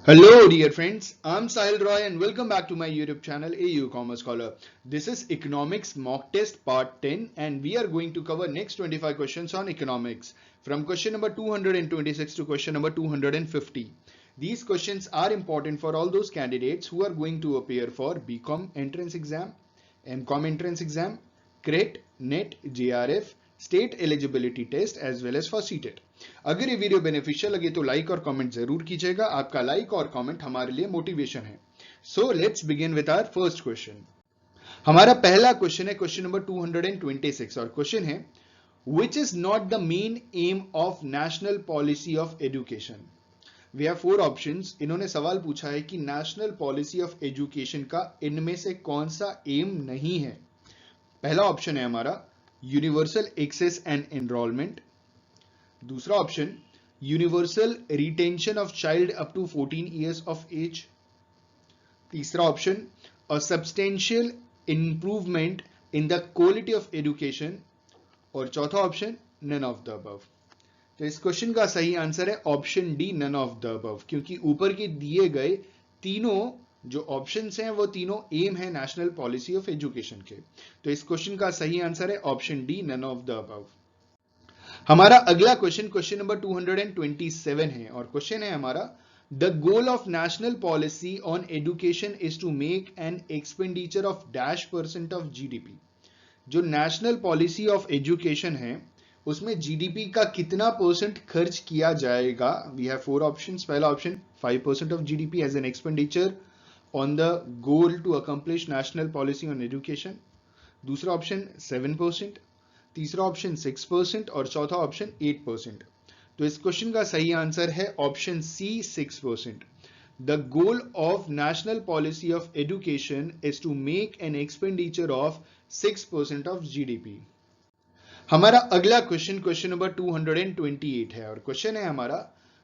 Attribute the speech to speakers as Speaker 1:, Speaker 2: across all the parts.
Speaker 1: Hello, dear friends. I'm Sahil Roy, and welcome back to my YouTube channel, AU Commerce Scholar. This is Economics Mock Test Part 10, and we are going to cover next 25 questions on economics from question number 226 to question number 250. These questions are important for all those candidates who are going to appear for BCom entrance exam, MCom entrance exam, CRET, NET, JRF, state eligibility test as well as for CTET. अगर ये video beneficial लगे तो like और comment जरूर कीजिएगा। आपका like और comment हमारे लिए मोटिवेशन है। So let's begin with our first question. हमारा पहला क्वेश्चन है क्वेश्चन नंबर 226 और क्वेश्चन है which is not the main aim of national policy of education. We have 4 options. इन्होंने सवाल पूछा है कि नेशनल पॉलिसी ऑफ एजुकेशन का इनमें से कौन सा एम नहीं है। पहला ऑप्शन है हमारा यूनिवर्सल एक्सेस एंड एनरोलमेंट। दूसरा option universal retention of child up to 14 years of age. तीसरा option a substantial improvement in the quality of education. और चौथा option none of the above. तो इस क्वेश्चन का सही आंसर है option D, none of the above, क्योंकि ऊपर के दिए गए तीनों जो ऑप्शंस हैं वो तीनों एम है नेशनल पॉलिसी ऑफ एजुकेशन के। तो इस क्वेश्चन का सही आंसर है option D, none of the above. हमारा अगला क्वेश्चन क्वेश्चन नंबर 227 है और क्वेश्चन है हमारा the goal of national policy on education is to make an expenditure of -% of GDP. जो नेशनल पॉलिसी ऑफ एजुकेशन है उसमें जीडीपी का कितना परसेंट खर्च किया जाएगा। We have 4 options. पहला option 5% of GDP as an expenditure on the goal to accomplish national policy on education। दूसरा ऑप्शन 7%, तीसरा ऑप्शन 6% और चौथा ऑप्शन 8%। तो इस क्वेश्चन का सही आंसर है option C, 6%। The goal of national policy of education is to make an expenditure of 6% of GDP। हमारा अगला क्वेश्चन क्वेश्चन नंबर 228 है और क्वेश्चन है हमारा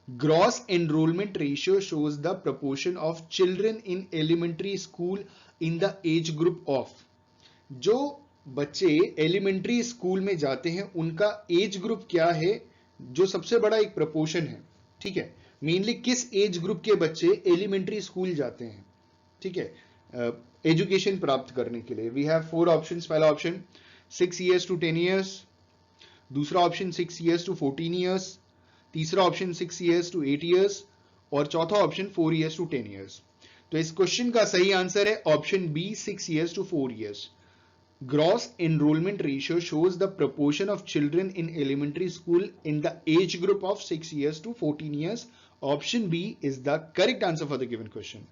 Speaker 1: Gross enrollment ratio shows the proportion of children in elementary school in the age group of। जो बच्चे elementary school में जाते हैं उनका एज ग्रुप क्या है, जो सबसे बड़ा एक प्रपोर्शन है। ठीक है, मेनली किस एज ग्रुप के बच्चे एलिमेंट्री स्कूल जाते हैं, ठीक है, एजुकेशन प्राप्त करने के लिए। We have 4 options. पहला ऑप्शन 6 years to 10 years, दूसरा ऑप्शन 6 years to 14 years, तीसरा ऑप्शन 6 years to 8 years और चौथा ऑप्शन 4 years to 10 years। तो इस क्वेश्चन का सही आंसर है option B, 6 years to 4 years। Gross enrollment ratio shows the proportion of children in elementary school in the age group of 6 years to 14 years। Option B is the correct answer for the given question।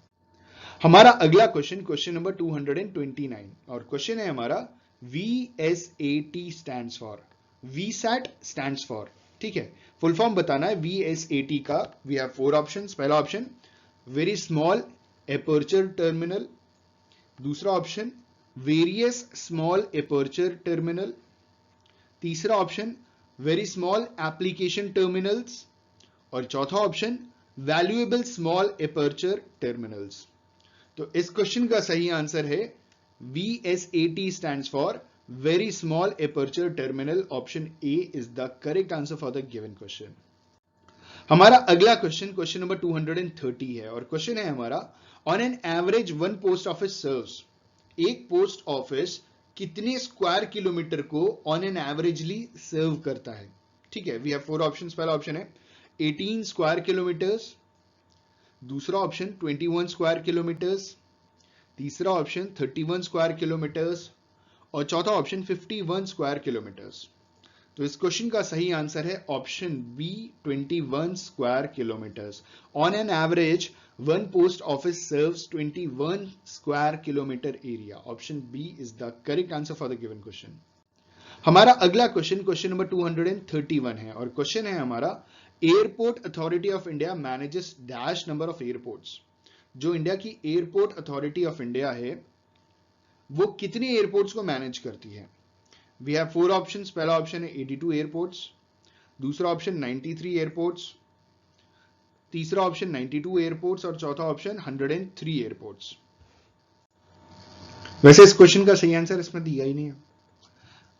Speaker 1: हमारा अगला question question number 229 और question है हमारा VSAT stands for। VSAT stands for, ठीक है, full form बताना है VSAT का। We have 4 options. पहला option very small aperture terminal, दूसरा option various small aperture terminal, तीसरा option very small application terminals और चौथा option valuable small aperture terminals. तो इस क्वेश्चन का सही आंसर है VSAT stands for very small aperture terminal। option A is the correct answer for the given question। हमारा अगला क्वेश्चन क्वेश्चन नंबर 230 है और क्वेश्चन है हमारा on an average one post office serves। एक पोस्ट ऑफिस कितने square kilometre को on an averagely सर्व करता है। ठीक है, वी हैव 4 ऑप्शंस। पहला ऑप्शन है 18 स्क्वायर किलोमीटर्स, दूसरा ऑप्शन 21 स्क्वायर किलोमीटर्स, तीसरा ऑप्शन 31 स्क्वायर किलोमीटर्स और चौथा ऑप्शन 51 स्क्वायर किलोमीटर्स। तो इस क्वेश्चन का सही आंसर है option B, 21 square kilometres. On an average one post office serves 21 square kilometre area. Option B is the correct answer for the given question. हमारा अगला question question number 231 है और question है हमारा airport authority of India manages dash number of airports. जो India की airport authority of India है वो कितने एयरपोर्ट्स को मैनेज करती है। We have 4 options. पहला ऑप्शन है 82 एयरपोर्ट्स, दूसरा ऑप्शन 93 एयरपोर्ट्स, तीसरा ऑप्शन 92 एयरपोर्ट्स और चौथा ऑप्शन 103 एयरपोर्ट्स। वैसे इस क्वेश्चन का सही आंसर इसमें दिया ही नहीं है।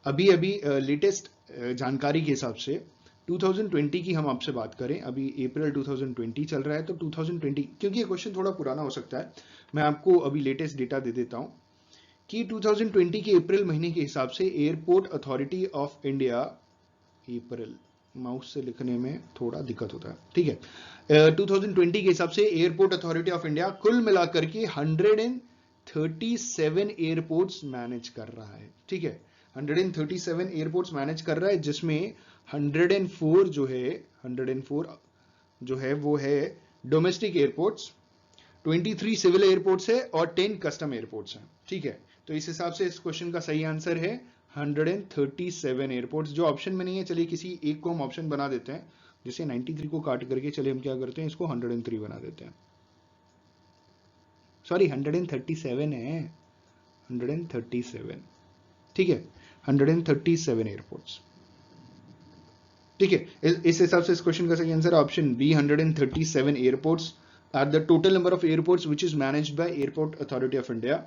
Speaker 1: अभी लेटेस्ट जानकारी के हिसाब से 2020 की हम आपसे बात करें, अभी अप्रैल 2020 चल रहा है, तो 2020, क्योंकि ये क्वेश्चन थोड़ा पुराना हो सकता है, मैं आपको अभी लेटेस्ट डेटा दे देता हूं कि 2020 के अप्रैल महीने के हिसाब से airport authority of India, April mouse से लिखने में थोड़ा दिक्कत होता है, ठीक है, 2020 के हिसाब से एयरपोर्ट अथॉरिटी ऑफ इंडिया कुल मिलाकर के 137 एयरपोर्ट्स मैनेज कर रहा है, ठीक है, 137 एयरपोर्ट्स मैनेज कर रहा है, जिसमें 104 जो है, 104 जो है वो है डोमेस्टिक एयरपोर्ट्स, 23 सिविल एयरपोर्ट्स है और 10 कस्टम एयरपोर्ट्स हैं, ठीक है। तो इस हिसाब से इस क्वेश्चन का सही आंसर है 137 एयरपोर्ट्स, जो ऑप्शन में नहीं है। चलिए किसी एक को हम ऑप्शन बना देते हैं, जैसे 93 को काट करके चलिए हम क्या करते हैं, इसको 103 बना देते हैं, सॉरी 137 है, 137, ठीक है, 137 एयरपोर्ट्स, ठीक है। इस हिसाब से इस क्वेश्चन का सही answer option B, 137 airports are the total number of airports which is managed by airport authority of India.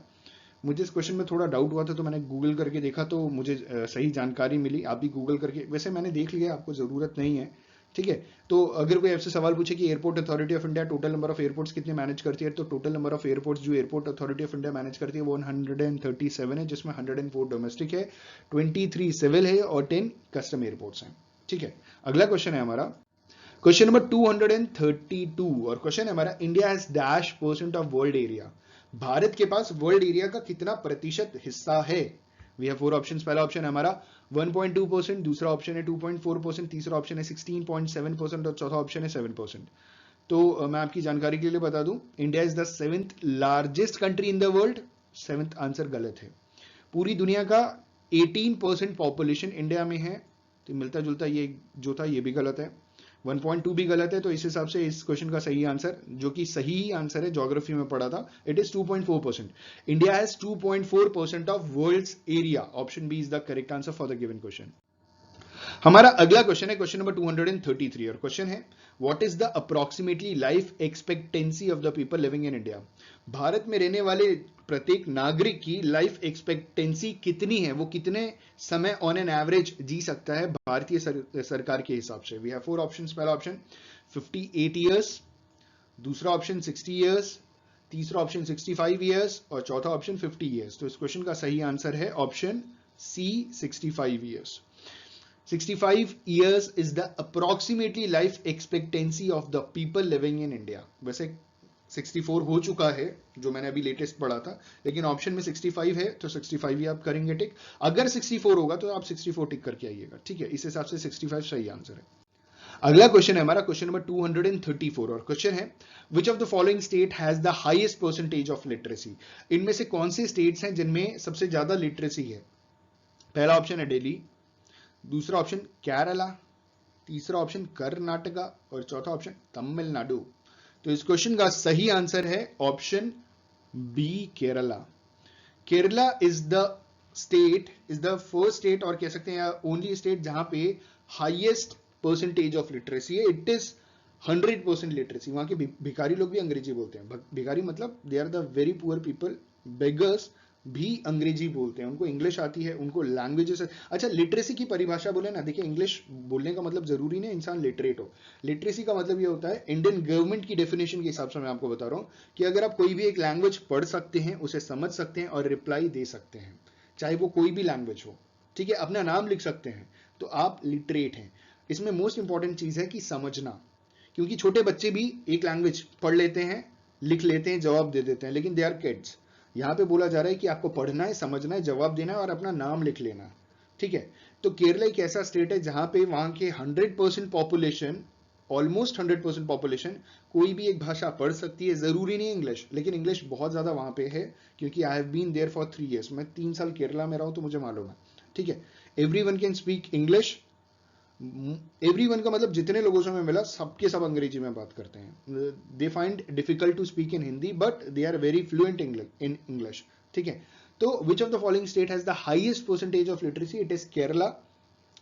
Speaker 1: मुझे इस क्वेश्चन में थोड़ा डाउट हुआ था, तो मैंने गूगल करके देखा, तो मुझे सही जानकारी मिली। आप भी गूगल करके, वैसे मैंने देख लिया, आपको जरूरत नहीं है, ठीक है। तो अगर कोई आपसे सवाल पूछे कि airport authority of India total number of airports कितने मैनेज करती है, तो टोटल नंबर ऑफ एयरपोर्ट्स जो airport authority of India manage करती है वो 137 है, जिसमें 104 डोमेस्टिक है, 23 सिविल है और 10 कस्टम एयरपोर्ट्स हैं, ठीक है। अगला क्वेश्चन है हमारा क्वेश्चन नंबर 232 और क्वेश्चन है हमारा, India has dash % of world area. भारत के पास वर्ल्ड एरिया का कितना प्रतिशत हिस्सा है? We have 4 options. पहला ऑप्शन है हमारा 1.2%, दूसरा ऑप्शन है 2.4%, तीसरा ऑप्शन है 16.7% और चौथा ऑप्शन है 7%। तो मैं आपकी जानकारी के लिए बता दूं, India is the 7th largest country in the world. 7th answer गलत है। पूरी दुनिया का 18% पॉपुलेशन इंडिया में है, तो मिलता जुलता ये जो था ये भी गलत है, 1.2 भी गलत है। तो इस हिसाब से इस क्वेश्चन का सही आंसर, जो कि सही आंसर है, ज्योग्राफी में पढ़ा था, it is 2.4%। India has 2.4% of world's area. Option B is the correct answer for the given question. हमारा अगला क्वेश्चन है क्वेश्चन नंबर 233 और क्वेश्चन है, what is the approximately life expectancy of the people living in India. Bharat में रहने वाले प्रत्येक नागरिक की लाइफ एक्सपेक्टेंसी कितनी है, वो कितने समय ऑन एन एवरेज जी सकता है भारतीय सरकार के हिसाब से। We have 4 options. पहला ऑप्शन 58 ईयर्स, दूसरा ऑप्शन 60 ईयर्स, तीसरा ऑप्शन 65 ईयर्स और चौथा ऑप्शन 50 ईयर्स। तो इस क्वेश्चन का सही आंसर है option C, 65 years. 65 years is the approximately life expectancy of the people living in India। वैसे 64 हो चुका है, जो मैंने अभी लेटेस्ट पढ़ा था, लेकिन ऑप्शन में 65 है, तो 65 ही आप करेंगे टिक। अगर 64 होगा तो आप 64 टिक करके आइएगा, ठीक है। इस हिसाब से 65 सही आंसर है। अगला क्वेश्चन है हमारा क्वेश्चन नंबर 234 और क्वेश्चन है, विच of the following state has the highest percentage of literacy. इनमें से कौन से स्टेट्स हैं जिनमें सबसे ज्यादा लिटरेसी है। पहला ऑप्शन है दिल्ली, दूसरा ऑप्शन केरला, तीसरा ऑप्शन कर्नाटका और चौथा ऑप्शन तमिलनाडु। तो इस क्वेश्चन का सही आंसर है option B, Kerala. Kerala is the state, is the first state, और कह सकते हैं ओनली स्टेट जहां पे हाईएस्ट परसेंटेज ऑफ लिटरेसी है। It is 100% literacy. वहां के भिखारी लोग भी अंग्रेजी बोलते हैं। भिखारी मतलब they are the very poor people. Beggars भी अंग्रेजी बोलते हैं, उनको इंग्लिश आती है, उनको लैंग्वेजेस। अच्छा, लिटरेसी की परिभाषा बोले ना, देखिए इंग्लिश बोलने का मतलब जरूरी नहीं इंसान लिटरेट हो। लिटरेसी का मतलब ये होता है, इंडियन गवर्नमेंट की डेफिनेशन के हिसाब से मैं आपको बता रहा हूं, कि अगर आप कोई भी एक लैंग्वेज पढ़ सकते हैं, उसे समझ सकते हैं और रिप्लाई दे सकते हैं, चाहे वो कोई भी लैंग्वेज हो, ठीक है, अपना नाम लिख सकते हैं, तो आप लिटरेट हैं। इसमें मोस्ट इंपॉर्टेंट चीज है कि समझना, क्योंकि छोटे बच्चे भी एक लैंग्वेज पढ़ लेते हैं, लिख लेते हैं, जवाब दे देते हैं, लेकिन दे आर किड्स। यहां पे बोला जा रहा है कि आपको पढ़ना है, समझना है, जवाब देना है और अपना नाम लिख लेना है, ठीक है। तो केरला एक ऐसा स्टेट है जहां पे वहां के 100% पॉपुलेशन, ऑलमोस्ट 100% पॉपुलेशन कोई भी एक भाषा पढ़ सकती है। जरूरी नहीं इंग्लिश, लेकिन इंग्लिश बहुत ज्यादा वहां पे है, क्योंकि I have been there for 3 years। मैं 3 साल केरला में रहा हूं, तो मुझे मालूम है, ठीक है। Everyone can speak English. Everyone का मतलब जितने लोगों से मैं मिला, सबके सब अंग्रेजी में बात करते हैं। They find difficult to speak in Hindi, but they are very fluent in English, ठीक है। तो which of the following state has the highest percentage of literacy. It is Kerala.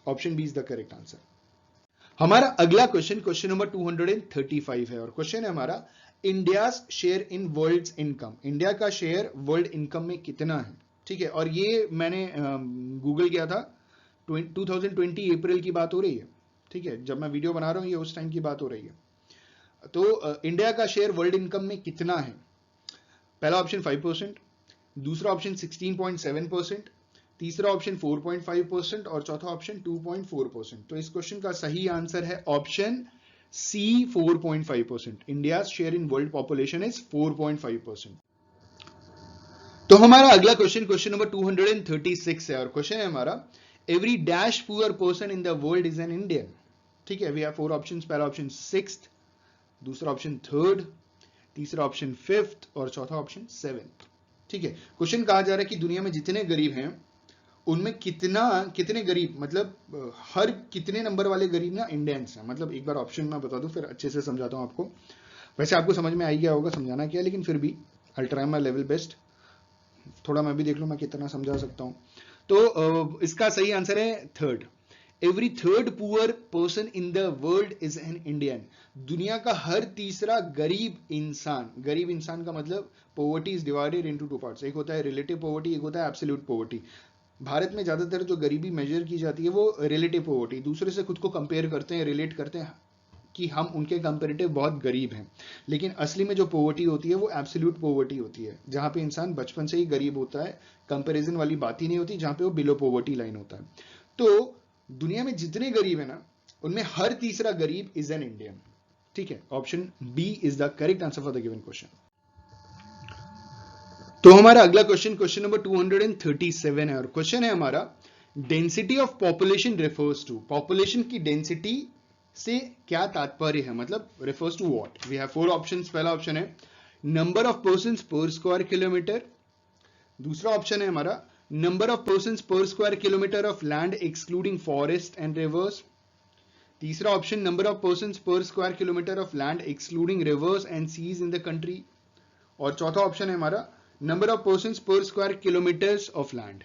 Speaker 1: Option B is the correct answer. हमारा अगला question question number 235 है और question है हमारा, India share in world income. India का शेयर वर्ल्ड इनकम में कितना है, ठीक है। और ये मैंने गूगल किया था, 2020 अप्रैल की बात हो रही है, ठीक है, जब मैं वीडियो बना रहा हूं ये उस टाइम की बात हो रही है। तो इंडिया का शेयर वर्ल्ड इनकम में कितना है? पहला ऑप्शन 5%, दूसरा ऑप्शन 16.7%, तीसरा ऑप्शन 4.5% और चौथा ऑप्शन 2.4%। तो इस क्वेश्चन का सही आंसर है option C 4.5%। India share in world population is 4.5%। तो हमारा अगला क्वेश्चन, क्वेश्चन नंबर 236 है और क्वेश्चन है हमारा, every dash poor person in the world is an Indian. ठीक है, वी हैव 4 ऑप्शंस। पहला ऑप्शन 6th, दूसरा ऑप्शन 3rd, तीसरा ऑप्शन 5th और चौथा ऑप्शन 7th। ठीक है, क्वेश्चन कहा जा रहा है कि दुनिया में जितने गरीब हैं उनमें कितने गरीब, मतलब हर कितने नंबर वाले गरीब ना इंडियंस हैं। मतलब एक बार ऑप्शन मैं बता दूं फिर अच्छे से समझाता हूं आपको। वैसे आपको समझ में आ गया होगा समझाना क्या, लेकिन फिर भी I try my level best. थोड़ा मैं भी देख लूं मैं कितना समझा सकता हूं। तो इसका सही आंसर है 3rd। Every 3rd poor person in the world is an Indian. दुनिया का हर तीसरा गरीब इंसान का मतलब poverty is divided into 2 parts. एक होता है रिलेटिव पॉवर्टी, एक होता है एब्सोल्यूट पॉवर्टी। भारत में ज्यादातर जो गरीबी मेजर की जाती है वो रिलेटिव पॉवर्टी, दूसरे से खुद को कंपेयर करते हैं, रिलेट करते हैं कि हम उनके कंपेरेटिव बहुत गरीब हैं। लेकिन असली में जो पॉवर्टी होती है वो एब्सोल्यूट पॉवर्टी होती है, जहां पे इंसान बचपन से ही गरीब होता है, कंपैरिजन वाली बात ही नहीं होती, जहां पे वो बिलो पॉवर्टी लाइन होता है। तो दुनिया में जितने गरीब है ना उनमें हर तीसरा गरीब इज एन इंडियन। ठीक है, option B is the correct answer for the given question. तो हमारा अगला क्वेश्चन, क्वेश्चन नंबर 237 है और क्वेश्चन है हमारा, density of population refers to. Population की डेंसिटी से क्या तात्पर्य है, मतलब refers to what. We have 4 options. पहला ऑप्शन है number of persons per square kilometre, दूसरा ऑप्शन है हमारा number of persons per square kilometre of land excluding forest and rivers, तीसरा option number of persons per square kilometre of land excluding rivers and seas in the country, और चौथा option है हमारा number of persons per square kilometres of land.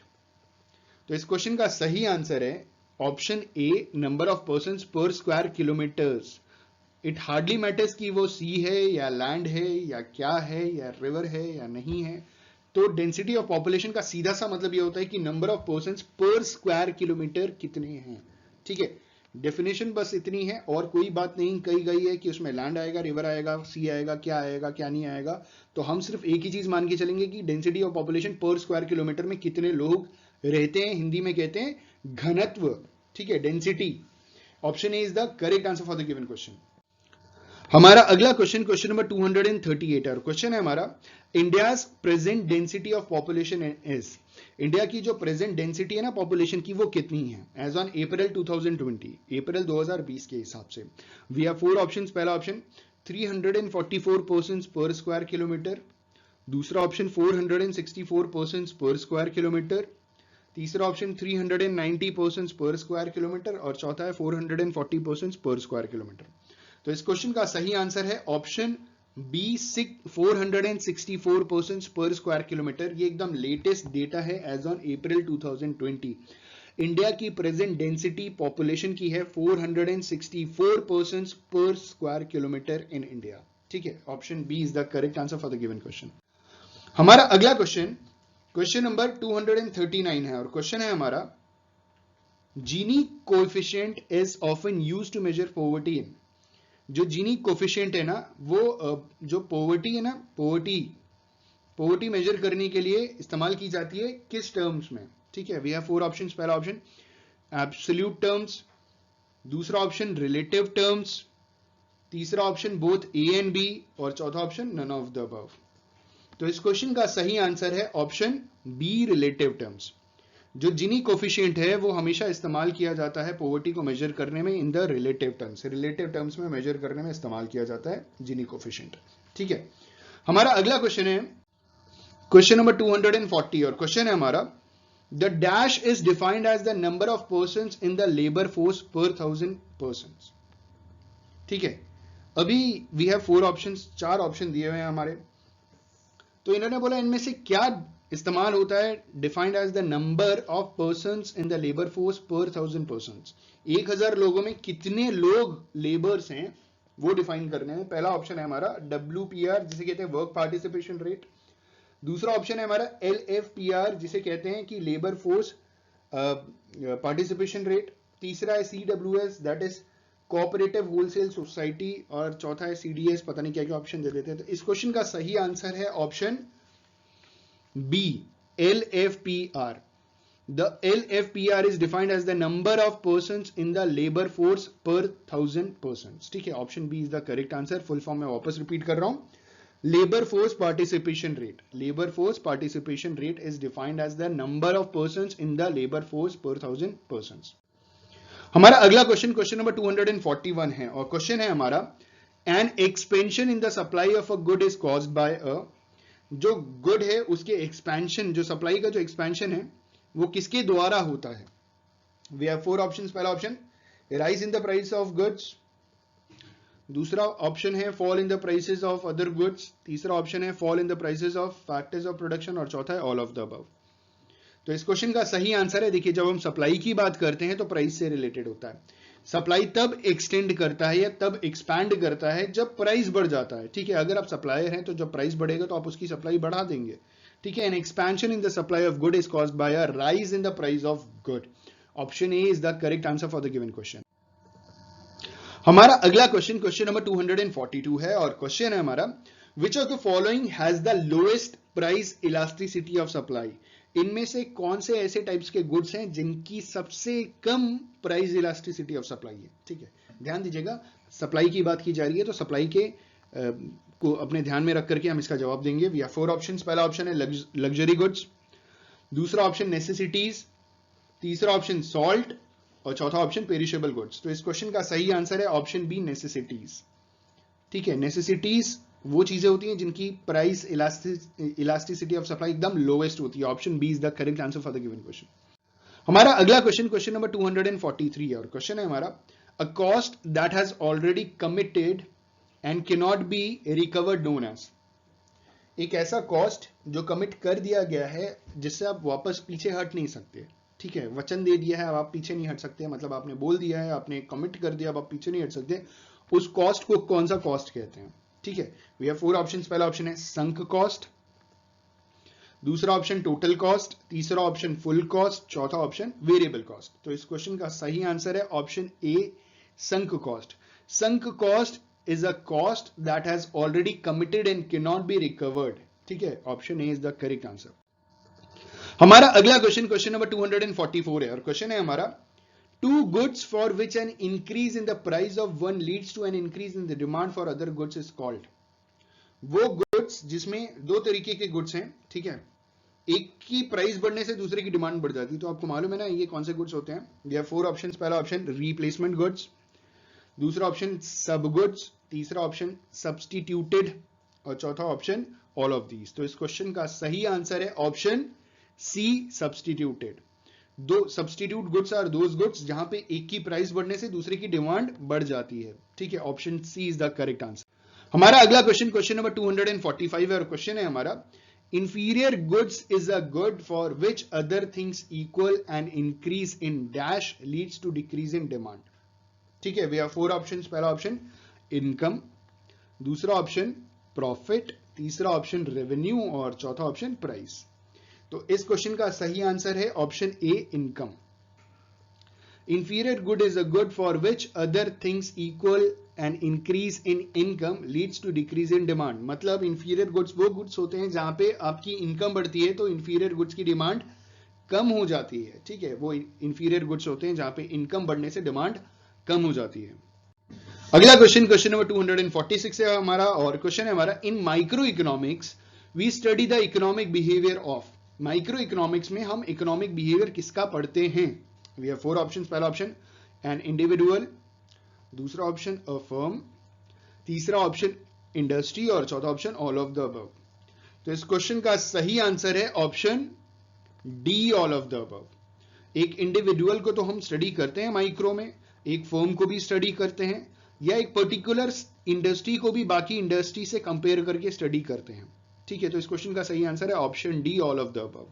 Speaker 1: तो इस question का सही answer है option A, number of persons per square kilometres. It hardly matters कि वो सी है या लैंड है या क्या है या रिवर है या नहीं है। तो डेंसिटी ऑफ पॉपुलेशन का सीधा सा मतलब ये होता है कि number of persons per square kilometre कितने हैं। ठीक है, डेफिनेशन बस इतनी है और कोई बात नहीं कही गई है कि उसमें लैंड आएगा, रिवर आएगा, सी आएगा, क्या नहीं आएगा। तो हम सिर्फ एक ही चीज मान के चलेंगे कि डेंसिटी ऑफ पॉपुलेशन पर स्क्वायर किलोमीटर में कितने लोग रहते हैं, हिंदी में कहते हैं घनत्व। ठीक है, density. Option A is the correct answer for the given question. हमारा अगला क्वेश्चन, क्वेश्चन नंबर 238 है और क्वेश्चन है हमारा, India's present density of population is. India की जो प्रेजेंट डेंसिटी है ना पॉपुलेशन की वो कितनी है एज ऑन अप्रैल 2020, अप्रैल 2020 के हिसाब से। We have 4 options. पहला option 344 persons per square kilometre, दूसरा option 464 persons per square kilometre, तीसरा option 390 persons per square kilometre और चौथा है 440 पर्संस पर स्क्वायर किलोमीटर। तो इस क्वेश्चन का सही आंसर है option B 464 persons per square kilometre. ये एकदम लेटेस्ट डेटा है एज ऑन अप्रैल 2020। इंडिया की प्रेजेंट डेंसिटी पॉपुलेशन की है 464 पर्संस पर स्क्वायर किलोमीटर इन इंडिया। ठीक है, option B is the correct answer for the given question. हमारा अगला क्वेश्चन, क्वेश्चन नंबर 239 है और क्वेश्चन है हमारा, Gini coefficient is often used to measure poverty in. जो जीनी कोफिशिएंट है ना वो जो पॉवर्टी है ना, पॉवर्टी मेजर करने के लिए इस्तेमाल की जाती है किस टर्म्स में। ठीक है, वी हैव 4 ऑप्शंस। पहला ऑप्शन एब्सोल्यूट टर्म्स, दूसरा ऑप्शन रिलेटिव टर्म्स, तीसरा option both A and B और चौथा option none of the above. तो इस क्वेश्चन का सही आंसर है ऑप्शन बी, रिलेटिव टर्म्स। जो जीनी कोफिशिएंट है वो हमेशा इस्तेमाल किया जाता है पॉवर्टी को मेजर करने में in the relative terms. Relative terms में मेजर करने में इस्तेमाल किया जाता है जीनी कोफिशिएंट। ठीक है, हमारा अगला क्वेश्चन है क्वेश्चन नंबर 240 और क्वेश्चन है हमारा, the dash is defined as the number of persons in the labour force per 1000 persons. ठीक है, अभी वी हैव 4 ऑप्शंस, 4 ऑप्शन दिए हुए हैं हमारे। तो इन्होंने बोला इनमें से क्या इस्तेमाल होता है defined as the number of persons in the labour force per 1000 persons. 1000 लोगों में कितने लोग लेबर्स हैं वो डिफाइन करने में। पहला ऑप्शन है हमारा WPR जिसे कहते हैं वर्क पार्टिसिपेशन रेट, दूसरा ऑप्शन है हमारा LFPR जिसे कहते हैं कि लेबर फोर्स पार्टिसिपेशन रेट, तीसरा है CWS that is cooperative wholesale society, और चौथा है सीडीएस, पता नहीं क्या क्या ऑप्शन दे देते हैं। तो इस क्वेश्चन का सही आंसर है option B, LFPR. The LFPR is defined as the number of persons in the labor force per 1000 persons. ठीक है, option B is the correct answer. Full form में वापस रिपीट कर रहा हूं। Labour force participation rate, labour force participation rate is defined as the number of persons in the labour force per 1000 persons. हमारा अगला question, question number 241 है, और question है हमारा, an expansion in the supply of a good is caused by a, जो good है उसके expansion, जो सप्लाई का जो एक्सपेंशन है वो किसके द्वारा होता है। We have 4 options. पहला option rise in the price of goods, दूसरा ऑप्शन है fall in the prices of other goods, तीसरा ऑप्शन है fall in the prices of factors of production, और चौथा है ऑल ऑफ द अबव। तो इस क्वेश्चन का सही आंसर है, देखिए जब हम सप्लाई की बात करते हैं तो प्राइस से रिलेटेड होता है। सप्लाई तब एक्सटेंड करता है या तब एक्सपैंड करता है जब प्राइस बढ़ जाता है। ठीक है, अगर आप सप्लायर हैं तो जब प्राइस बढ़ेगा तो आप उसकी सप्लाई बढ़ा देंगे। ठीक है, N expansion in the supply of good is caused by a rise in the price of good. Option A is the correct answer for the given question. हमारा अगला क्वेश्चन, क्वेश्चन नंबर 242 है, और question है हमारा, which of the following has the lowest price elasticity of supply. इनमें से कौन से ऐसे टाइप्स के गुड्स हैं जिनकी सबसे कम प्राइस इलास्टिसिटी ऑफ सप्लाई है। ठीक है, ध्यान दीजिएगा, सप्लाई की बात की जा रही है तो सप्लाई के को अपने ध्यान में रख करके हम इसका जवाब देंगे। We have 4 options. पहला ऑप्शन है लग्जरी गुड्स, दूसरा ऑप्शन नेसेसिटीज, तीसरा ऑप्शन सॉल्ट, और चौथा ऑप्शन पेरिशेबल गुड्स। तो इस क्वेश्चन का सही आंसर है ऑप्शन बी, नेसेसिटीज। ठीक है, नेसेसिटीज वो चीजें होती हैं जिनकी प्राइस इलास्टिसिटी ऑफ सप्लाई एकदम लोएस्ट होती है। Option B is the correct answer for the given question. हमारा अगला क्वेश्चन, क्वेश्चन नंबर 243 है, और क्वेश्चन है हमारा, a cost that has already committed and can not be recovered known as. एक ऐसा कॉस्ट जो कमिट कर दिया गया है जिससे आप वापस पीछे हट नहीं सकते। ठीक है, वचन दे दिया है, अब आप पीछे नहीं हट सकते, मतलब आपने बोल दिया है, आपने कमिट कर दिया, अब आप पीछे नहीं हट सकते। उस कॉस्ट को कौन सा कॉस्ट कहते हैं। ठीक है, वी हैव 4 ऑप्शंस। पहला ऑप्शन है संक कॉस्ट, दूसरा ऑप्शन टोटल कॉस्ट, तीसरा ऑप्शन फुल कॉस्ट, चौथा ऑप्शन वेरिएबल कॉस्ट। तो इस क्वेश्चन का सही आंसर है option A, sunk cost. Sunk cost is a cost that has already committed and can not be recovered. ठीक है, option A is the correct answer. हमारा अगला क्वेश्चन, क्वेश्चन नंबर 244 है, और क्वेश्चन है हमारा, two goods for which an increase in the price of one leads to an increase in the demand for other goods is called. वो goods जिसमें दो तरीके के गुड्स हैं। ठीक है, एक की प्राइस बढ़ने से दूसरे की डिमांड बढ़ जाती है। तो आपको मालूम है ना ये कौन से गुड्स होते हैं। We have 4 options. पहला ऑप्शन रिप्लेसमेंट गुड्स, दूसरा ऑप्शन सब गुड्स, तीसरा ऑप्शन सब्सटीट्यूटेड, और चौथा ऑप्शन ऑल ऑफ दीज। तो इस क्वेश्चन का सही आंसर है ऑप्शन सी, सब्सटीट्यूटेड। दो substitute goods are those goods जहां पे एक की प्राइस बढ़ने से दूसरे की डिमांड बढ़ जाती है। ठीक है, option C is the correct answer. हमारा अगला क्वेश्चन, क्वेश्चन नंबर 245 है, और क्वेश्चन है हमारा, inferior goods is a good for which other things equal and increase in dash leads to decrease in demand. ठीक है, we have 4 options. पहला option income, दूसरा ऑप्शन प्रॉफिट, तीसरा ऑप्शन रेवेन्यू, और चौथा ऑप्शन प्राइस। तो इस क्वेश्चन का सही आंसर है option A, income. Inferior good is a good for which other things equal and increase in income leads to decrease in demand. मतलब inferior goods वो goods होते हैं जहां पे आपकी इनकम बढ़ती है तो inferior goods की डिमांड कम हो जाती है। ठीक है, वो inferior goods होते हैं जहां पे इनकम बढ़ने से डिमांड कम हो जाती है। अगला क्वेश्चन, क्वेश्चन नंबर 246 है हमारा, और क्वेश्चन है हमारा, in micro economics we study the economic behaviour of. Micro economics में हम इकोनॉमिक बिहेवियर किसका पढ़ते हैं। We have 4 options. पहला ऑप्शन एन इंडिविजुअल, दूसरा ऑप्शन अ फर्म, तीसरा ऑप्शन इंडस्ट्री, और चौथा option all of the above. तो इस क्वेश्चन का सही आंसर है option D, all of the above. एक इंडिविजुअल को तो हम स्टडी करते हैं माइक्रो में, एक फर्म को भी स्टडी करते हैं, या एक पर्टिकुलर इंडस्ट्री को भी बाकी इंडस्ट्री से कंपेयर करके स्टडी करते हैं। ठीक है, तो इस क्वेश्चन का सही आंसर है option D, all of the above.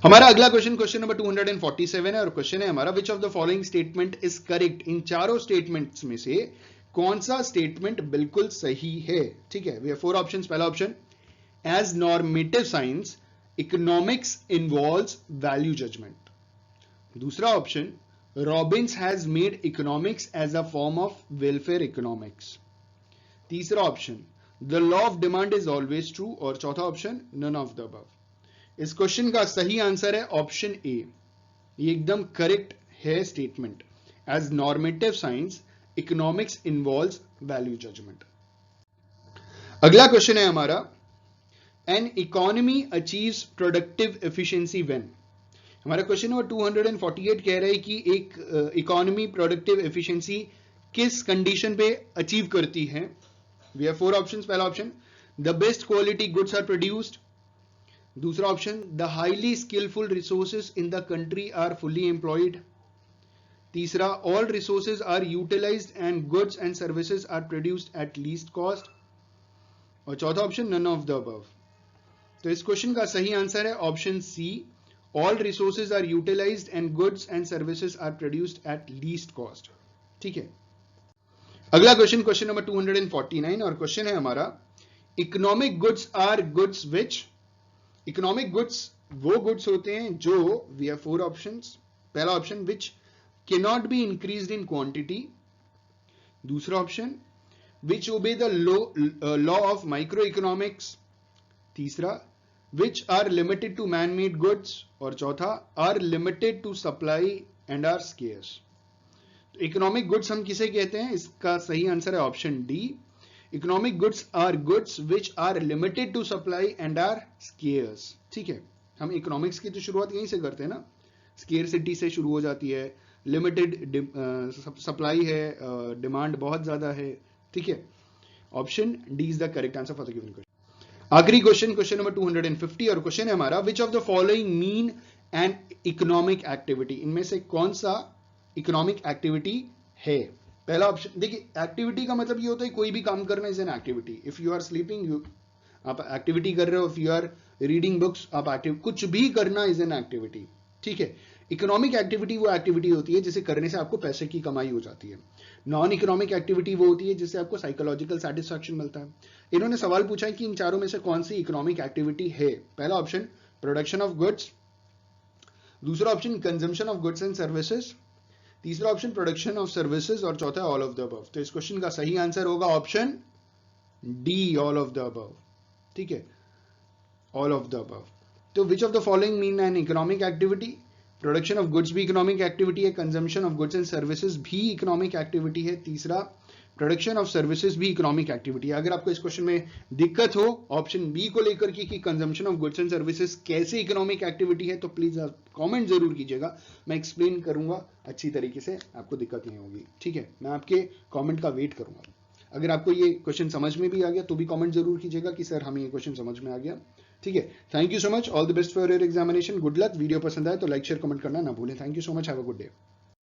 Speaker 1: हमारा अगला क्वेश्चन, क्वेश्चन नंबर 247 है, और क्वेश्चन है हमारा, which of the following statement is correct. इन चारों स्टेटमेंट्स में से कौन सा स्टेटमेंट बिल्कुल सही है। ठीक है, वी हैव 4 ऑप्शंस। पहला option, as normative science economics involves value judgement, दूसरा option, robbins has made economics as a form of welfare economics. तीसरा option, the law of demand is always true. और चौथा option, none of the above. इस question का सही answer है option ए। ये एकदम करेक्ट है statement. As normative science economics involves value judgement. अगला क्वेश्चन है हमारा, an economy achieves productive efficiency when. हमारा क्वेश्चन नंबर 248 कह रहा है कि एक इकोनॉमी प्रोडक्टिव एफिशिएंसी किस कंडीशन पे अचीव करती है। We have 4 options. पहला option, the best quality goods are produced. दूसरा option, the highly skillful resources in the country are fully employed. तीसरा, all resources are utilised and goods and services are produced at least cost. और चौथा option, none of the above. तो इस question का सही answer है option C, all resources are utilised and goods and services are produced at least cost. ठीक है। अगला क्वेश्चन, क्वेश्चन नंबर 249, और क्वेश्चन है हमारा, economic goods are goods which. Economic goods वो गुड्स होते हैं जो, वी हैव 4 ऑप्शंस। पहला option, which can not be increased in quantity. दूसरा option, which obey the law of microeconomics। तीसरा, which are limited to man-made goods। और चौथा, are limited to supply and are scarce। तो economic goods हम किसे कहते हैं, इसका सही आंसर है option D. Economic goods are goods which are limited to supply and are scarce. ठीक है, हम इकोनॉमिक्स की तो शुरुआत यहीं से करते हैं ना, स्केयरसिटी से शुरू हो जाती है, लिमिटेड सप्लाई है, डिमांड बहुत ज्यादा है। ठीक है, option D is the correct answer for the given question. आखिरी क्वेश्चन, क्वेश्चन नंबर 250, और क्वेश्चन है हमारा, which of the following mean an economic activity. इनमें से कौन सा इकोनॉमिक एक्टिविटी है। पहला ऑप्शन, देखिए एक्टिविटी का मतलब ये होता है कोई भी काम करना is an activity. If you are sleeping, आप एक्टिविटी कर रहे हो। If you are reading books, आप एक्टिव, कुछ भी करना इज एन एक्टिविटी। ठीक है, इकोनॉमिक एक्टिविटी वो एक्टिविटी होती है जिसे करने से आपको पैसे की कमाई हो जाती है। नॉन इकोनॉमिक एक्टिविटी वो होती है जिससे आपको साइकोलॉजिकल सेटिस्फैक्शन मिलता है। इन्होंने सवाल पूछा है कि इन चारों में से कौन सी इकोनॉमिक एक्टिविटी है। पहला ऑप्शन, प्रोडक्शन ऑफ गुड्स। दूसरा option, consumption of goods and services. तीसरा ऑप्शन, प्रोडक्शन ऑफ सर्विसेज। और चौथा, ऑल ऑफ द अबव। तो इस क्वेश्चन का सही आंसर होगा option D, all of the above. ठीक है, ऑल ऑफ द अबव। तो which of the following mean an economic activity. Production of goods भी इकोनॉमिक एक्टिविटी है, consumption of goods and services भी इकोनॉमिक एक्टिविटी है, तीसरा production of services भी economic activity है। अगर आपको इस क्वेश्चन में दिक्कत हो ऑप्शन बी को लेकर के कि consumption of goods and services कैसे इकोनॉमिक एक्टिविटी है, तो प्लीज आप कमेंट जरूर कीजिएगा, मैं एक्सप्लेन करूंगा अच्छी तरीके से, आपको दिक्कत नहीं होगी। ठीक है, मैं आपके कॉमेंट का वेट करूंगा। अगर आपको ये क्वेश्चन समझ में भी आ गया तो भी कमेंट जरूर कीजिएगा कि सर हमें ये क्वेश्चन समझ में आ गया। ठीक है, thank you so much, all the best for your examination, good luck. Video पसंद आए तो लाइक शेयर कमेंट करना ना भूलें। Thank you so much, have a good day.